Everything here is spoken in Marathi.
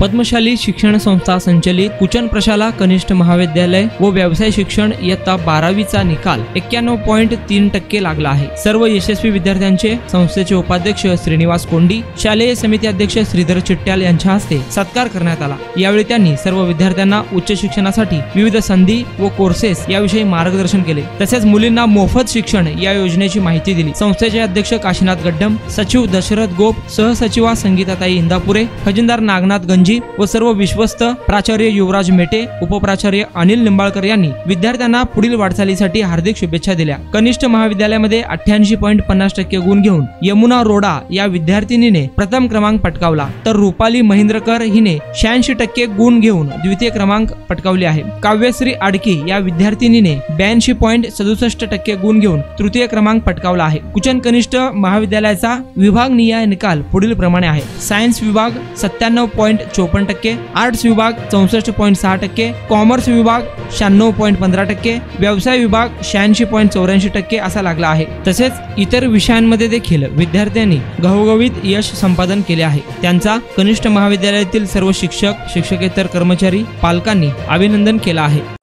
पद्मशाली शिक्षण संस्था संचलित कुचन प्रशाला कनिष्ठ महाविद्यालय व व्यवसाय शिक्षण इयत्ता 12वीचा निकाल 91.3% लागला आहे। सर्व यशस्वी विद्यार्थ्यांचे संस्थेचे उपाध्यक्ष श्रीनिवास कोंडी, शालेय समिती अध्यक्ष श्रीधर चिट्ट्याल यांच्या हस्ते सत्कार करण्यात आला। यावेळी त्यांनी सर्व विद्यार्थ्यांना उच्च शिक्षणासाठी विविध संधी व कोर्सेस याविषयी मार्गदर्शन केले। तसेच मुलींना मोफत शिक्षण या योजनेची माहिती दिली। संस्थेचे अध्यक्ष काशीनाथ गड्डम, सचिव दशरथ गोप, सहसचिवा संगीताताई इंदापुरे, खजिनदार नागनाथ गंजी व सर्व विश्वस्त, प्राचार्य युवराज मेटे, उपप्राचार्य अनिल निंबाळकर यांनी विद्यार्थ्यांना पुढील वाटचालीसाठी हार्दिक शुभेच्छा दिल्या। कनिष्ठ महाविद्यालयामध्ये 88.50% गुण घेऊन यमुना रोडा या विद्यार्थिनीने प्रथम क्रमांक पटकावला, तर रुपाली महेंद्रकर हिने 86% गुण घेऊन द्वितीय क्रमांक पटकावले आहे। काव्यश्री आडकी या विद्यार्थिनीने 82.67% गुण घेऊन तृतीय क्रमांक पटकावला आहे। कुचन कनिष्ठ महाविद्यालयाचा विभागनिहाय निकाल पुढील प्रमाणे आहे। सायन्स विभाग 97.54%, आर्ट्स विभाग 64.6%, कॉमर्स विभाग 96.15%, व्यवसाय विभाग 86.84% असा लागला आहे। तसेच इतर विषयांमध्ये देखील विद्यार्थ्यांनी घवघवीत यश संपादन केले आहे। त्यांचा कनिष्ठ महाविद्यालयातील सर्व शिक्षक, शिक्षकेतर कर्मचारी, पालकांनी अभिनंदन केला आहे।